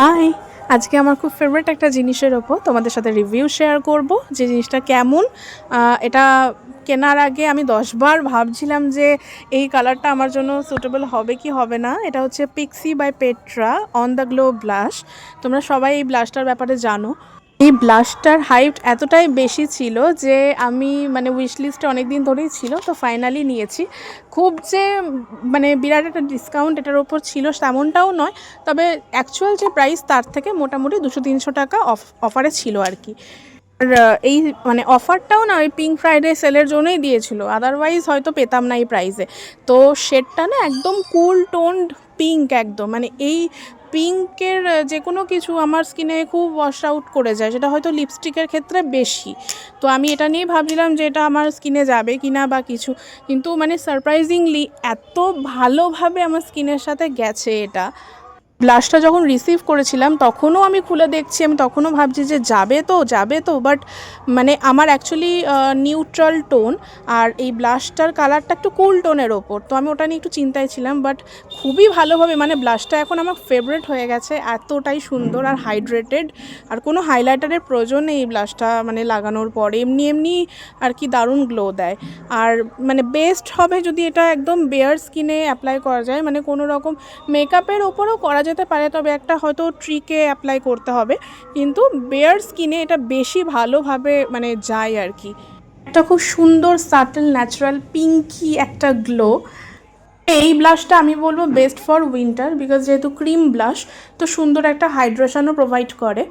High, আজকে আমার খুব ফেভারিট একটা জিনিসের ওপর তোমাদের সাথে রিভিউ শেয়ার করব। যে জিনিসটা কেমন, এটা কেনার আগে আমি 10 বার ভাবছিলাম যে এই কালারটা আমার জন্য সুটেবল হবে কি হবে না। এটা হচ্ছে Pixi by Petra on the glow blush. তোমরা সবাই এই ব্লাশটার ব্যাপারে জানো। এই ব্লাশটার হাইপ এতটাই বেশি ছিল যে আমি উইশ লিস্টে অনেক দিন ধরেই ছিল, তো ফাইনালি নিয়েছি। খুব যে বিরাট একটা ডিসকাউন্ট এটার ওপর ছিল তেমনটাও নয়, তবে অ্যাকচুয়াল যে প্রাইস তার থেকে মোটামুটি 200-300 টাকা অফারে ছিল আর কি। আর এই অফারটাও না ওই পিঙ্ক ফ্রাইডে সেলের জন্যই দিয়েছিল, আদারওয়াইজ হয়তো পেতাম না এই প্রাইসে। তো শেডটা না একদম কুল টোনড পিঙ্ক, একদম এই পিঙ্কের যে কোনো কিছু আমার স্কিনে খুব ওয়াশ আউট করে যায়, সেটা হয়তো লিপস্টিকের ক্ষেত্রে বেশি। তো আমি এটা নিয়েই ভাবছিলাম যে এটা আমার স্কিনে যাবে কি না বা কিছু, কিন্তু সারপ্রাইজিংলি এত ভালোভাবে আমার স্কিনের সাথে গেছে এটা। ব্লাশটা যখন রিসিভ করেছিলাম তখনও আমি খুলে দেখছি, আমি তখনও ভাবছি যে যাবে তো বাট আমার অ্যাকচুয়ালি নিউট্রাল টোন, আর এই ব্লাশটার কালারটা একটু কুল টোনের ওপর, তো আমি ওটা নিয়ে একটু চিন্তায় ছিলাম। বাট খুবই ভালোভাবে ব্লাশটা এখন আমার ফেভারিট হয়ে গেছে, এতটাই সুন্দর আর হাইড্রেটেড। আর কোনো হাইলাইটারের প্রয়োজন নেই এই ব্লাশটা লাগানোর পরে, এমনি আর কি দারুণ গ্লো দেয়। আর বেস্ট হবে যদি এটা একদম বেয়ার স্কিনে অ্যাপ্লাই করা যায়, কোনো রকম মেকআপের ওপরও করা যেতে পারে, তবে একটা হয়তো ট্রিকে অ্যাপ্লাই করতে হবে, কিন্তু বেয়ার স্কিনে এটা বেশি ভালোভাবে যায় আর কি। একটা খুব সুন্দর সাটল ন্যাচারাল পিঙ্কি একটা গ্লো। এই ব্লাশটা আমি বলবো বেস্ট ফর উইন্টার, বিকজ যেহেতু ক্রিম ব্লাশ, তো সুন্দর একটা হাইড্রেশনও প্রোভাইড করে।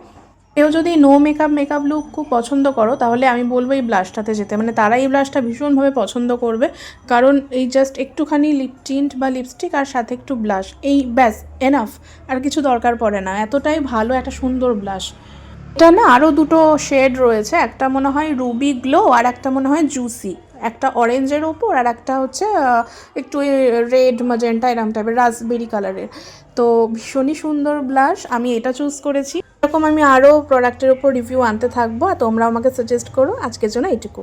কেউ যদি নো মেকআপ লুক খুব পছন্দ করো, তাহলে আমি বলবো এই ব্লাশটাতে যেতে, তারা এই ব্লাশটা ভীষণভাবে পছন্দ করবে, কারণ এই জাস্ট একটুখানি লিপ টিন্ট বা লিপস্টিক আর সাথে একটু ব্লাশ, এই ব্যাস এনাফ, আর কিছু দরকার পড়ে না, এতটাই ভালো একটা সুন্দর ব্লাশ। এটা না আরও দুটো শেড রয়েছে, একটা মনে হয় রুবি গ্লো আর একটা মনে হয় জুসি, একটা অরেঞ্জের ওপর আর একটা হচ্ছে একটু রেড ম্যাজেন্টা এরকম টাইপের রাসবেরি কালারের। তো ভীষণই সুন্দর ব্লাশ, আমি এটা চুজ করেছি। এরকম আমি আরও প্রোডাক্টের ওপর রিভিউ আনতে থাকবো, আর তোমরা আমাকে সাজেস্ট করো। আজকের জন্য এটুকু।